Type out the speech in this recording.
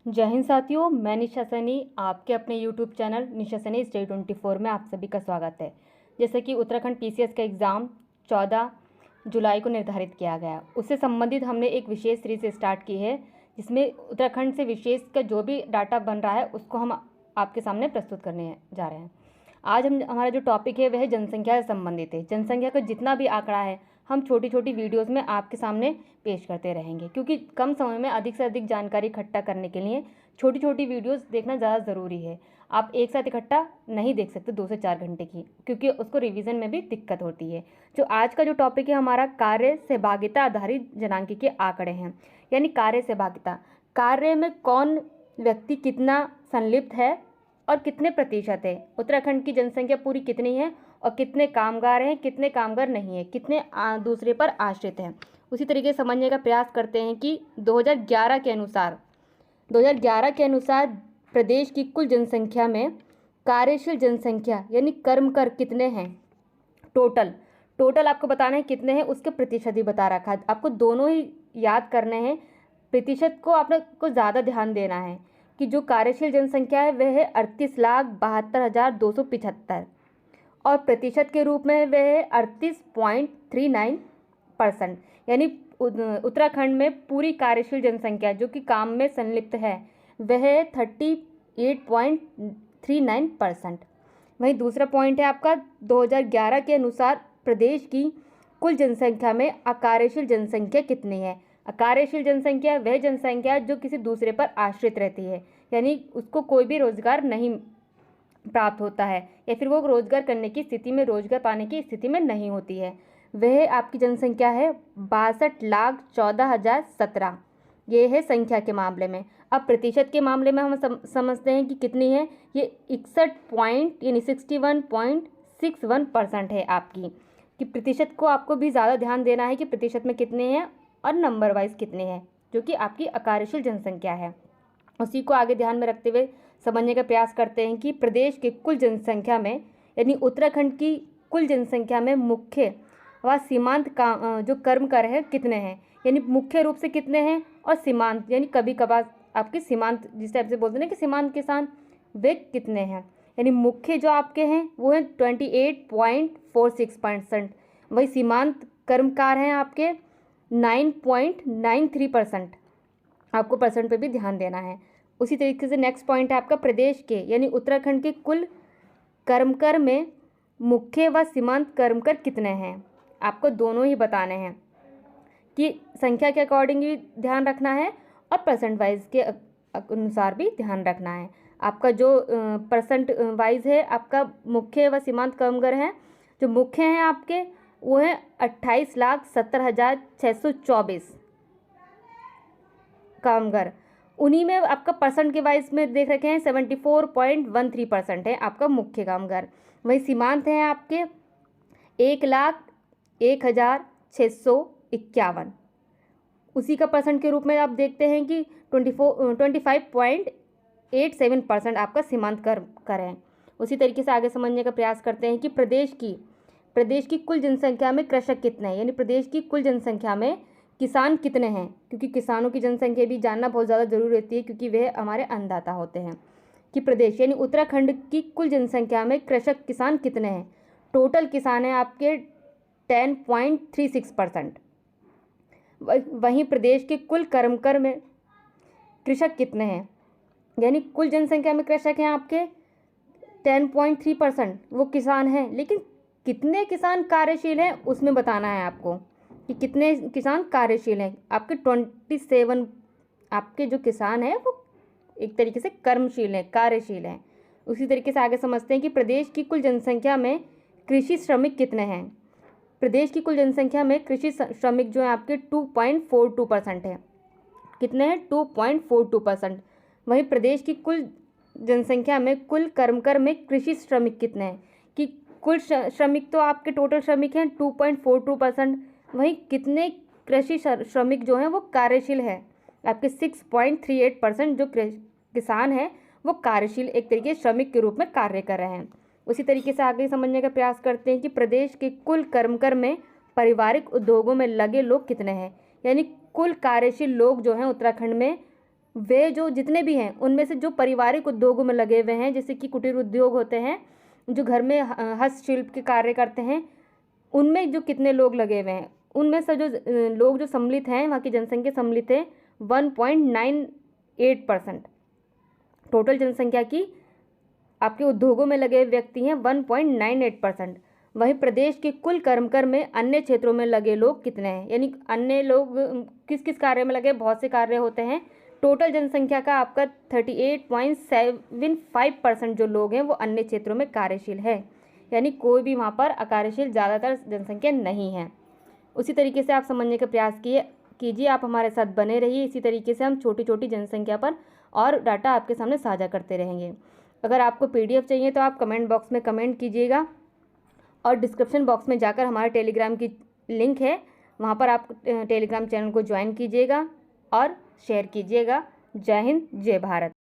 जय हिंद साथियों, मैं निशा सैनी आपके अपने YouTube चैनल निशा सैनी स्टडी 24 में आप सभी का स्वागत है। जैसे कि उत्तराखंड PCS का एग्ज़ाम 14 जुलाई को निर्धारित किया गया, उससे संबंधित हमने एक विशेष सीरीज स्टार्ट की है जिसमें उत्तराखंड से विशेष का जो भी डाटा बन रहा है उसको हम आपके सामने प्रस्तुत करने जा रहे हैं। आज हमारा जो टॉपिक है वह जनसंख्या से संबंधित है। जनसंख्या का जितना भी आंकड़ा है हम छोटी छोटी वीडियोस में आपके सामने पेश करते रहेंगे, क्योंकि कम समय में अधिक से अधिक जानकारी इकट्ठा करने के लिए छोटी छोटी वीडियोस देखना ज़्यादा ज़रूरी है। आप एक साथ इकट्ठा नहीं देख सकते 2 से 4 घंटे की, क्योंकि उसको रिवीजन में भी दिक्कत होती है। जो आज का जो टॉपिक है हमारा कार्य सहभागिता आधारित जनांकीय आंकड़े हैं, यानी कार्य सहभागिता। कार्य में कौन व्यक्ति कितना संलिप्त है और कितने प्रतिशत है, उत्तराखंड की जनसंख्या पूरी कितनी है और कितने कामगार हैं, कितने कामगार नहीं है, कितने दूसरे पर आश्रित हैं। उसी तरीके से समझने का प्रयास करते हैं कि 2011 के अनुसार प्रदेश की कुल जनसंख्या में कार्यशील जनसंख्या यानी कर्मकर कितने हैं। टोटल आपको बताना है कितने हैं, उसके प्रतिशत ही बता रखा है। आपको दोनों ही याद करने हैं। प्रतिशत को आपने को ज़्यादा ध्यान देना है कि जो कार्यशील जनसंख्या है वह है 38,72,275 और प्रतिशत के रूप में वह है 38.39%। यानी उत्तराखंड में पूरी कार्यशील जनसंख्या जो कि काम में संलिप्त है वह है 38.39%। वहीं दूसरा पॉइंट है आपका 2011 के अनुसार प्रदेश की कुल जनसंख्या में अकार्यशील जनसंख्या कितनी है। अकार्यशील जनसंख्या वह जनसंख्या जो किसी दूसरे पर आश्रित रहती है, यानी उसको कोई भी रोजगार नहीं प्राप्त होता है या फिर वो रोजगार करने की स्थिति में, रोजगार पाने की स्थिति में नहीं होती है। वह आपकी जनसंख्या है 62,14,017। ये है संख्या के मामले में। अब प्रतिशत के मामले में हम समझते हैं कि कितनी है। ये 61.61% है आपकी। कि प्रतिशत को आपको भी ज़्यादा ध्यान देना है कि प्रतिशत में कितने हैं और नंबर वाइज कितने हैं, जो कि आपकी अकार्यशील जनसंख्या है। उसी को आगे ध्यान में रखते हुए समझने का प्रयास करते हैं कि प्रदेश के कुल जनसंख्या में यानी उत्तराखंड की कुल जनसंख्या में मुख्य व सीमांत का जो कर्मकर है कितने हैं, यानी मुख्य रूप से कितने हैं और सीमांत यानी कभी कभार आपके सीमांत जिस टाइप से बोलते हैं कि सीमांत किसान वे कितने हैं। यानी मुख्य जो आपके हैं वो है 28.46%। वही सीमांत कर्मकार हैं आपके 9.93%। आपको परसेंट पे भी ध्यान देना है। उसी तरीके से नेक्स्ट पॉइंट है आपका प्रदेश के यानी उत्तराखंड के कुल कर्मकर में मुख्य व सीमांत कर्मकर कितने हैं। आपको दोनों ही बताने हैं कि संख्या के अकॉर्डिंग भी ध्यान रखना है और परसेंट वाइज के अनुसार भी ध्यान रखना है। आपका जो परसेंट वाइज है आपका मुख्य व सीमांत कर्मकर हैं, जो मुख्य हैं आपके वो है 28,70,624 कामगार। उन्हीं में आपका परसेंट के वाइज में देख रखे हैं 74.13% है आपका मुख्य कामगार। वही सीमांत हैं आपके 1,01,651। उसी का परसेंट के रूप में आप देखते हैं कि 25.87% आपका सीमांत कर हैं। उसी तरीके से आगे समझने का प्रयास करते हैं कि प्रदेश की कुल जनसंख्या में कृषक कितने हैं, यानी प्रदेश की कुल जनसंख्या में किसान कितने हैं, क्योंकि किसानों की जनसंख्या भी जानना बहुत ज़्यादा जरूरी रहती है क्योंकि वह हमारे अन्नदाता होते हैं। कि प्रदेश यानी उत्तराखंड की कुल जनसंख्या में कृषक किसान कितने हैं। टोटल किसान हैं आपके 10.36%। वहीं प्रदेश के कुल कर्मकर में कृषक कितने हैं, यानी कुल जनसंख्या में कृषक हैं आपके 10.3%, वो किसान हैं। लेकिन कितने किसान कार्यशील हैं उसमें बताना है आपको कि कितने किसान कार्यशील हैं। आपके 27 आपके जो किसान हैं वो एक तरीके से कर्मशील हैं, कार्यशील हैं। उसी तरीके से आगे समझते हैं कि प्रदेश की कुल जनसंख्या में कृषि श्रमिक कितने हैं। प्रदेश की कुल जनसंख्या में कृषि श्रमिक जो है आपके 2.42% है। कितने हैं 2.42%। वहीं प्रदेश की कुल जनसंख्या में कुल कर्मकर में कृषि श्रमिक कितने हैं, कि कुल श्रमिक तो आपके टोटल श्रमिक हैं 2.42%। वहीं कितने कृषि श्रमिक जो हैं वो कार्यशील है आपके 6.38%। जो किसान हैं वो कार्यशील एक तरीके श्रमिक के रूप में कार्य कर रहे हैं। उसी तरीके से आगे समझने का प्रयास करते हैं कि प्रदेश के कुल कर्मकर में पारिवारिक उद्योगों में लगे लोग कितने हैं, यानी कुल कार्यशील लोग जो हैं उत्तराखंड में वे जो जितने भी हैं उनमें से जो पारिवारिक उद्योगों में लगे हुए हैं, जैसे कि कुटीर उद्योग होते हैं, जो घर में हस्तशिल्प के कार्य करते हैं, उनमें जो कितने लोग लगे हुए हैं, उनमें से जो लोग जो सम्मिलित हैं, वहाँ की जनसंख्या सम्मिलित है 1.98%। टोटल जनसंख्या की आपके उद्योगों में लगे व्यक्ति हैं 1.98%। वहीं प्रदेश के कुल कर्मकर में अन्य क्षेत्रों में लगे लोग कितने हैं, यानी अन्य लोग किस किस कार्य में लगे, बहुत से कार्य होते हैं। टोटल जनसंख्या का आपका 38.75% जो लोग हैं वो अन्य क्षेत्रों में कार्यशील है, यानी कोई भी वहाँ पर अकार्यशील ज़्यादातर जनसंख्या नहीं है। उसी तरीके से आप समझने का प्रयास कीजिए। आप हमारे साथ बने रहिए। इसी तरीके से हम छोटी छोटी जनसंख्या पर और डाटा आपके सामने साझा करते रहेंगे। अगर आपको PDF चाहिए तो आप कमेंट बॉक्स में कमेंट कीजिएगा, और डिस्क्रिप्शन बॉक्स में जाकर हमारे टेलीग्राम की लिंक है, वहाँ पर आप टेलीग्राम चैनल को ज्वाइन कीजिएगा और शेयर कीजिएगा। जय हिंद, जय भारत।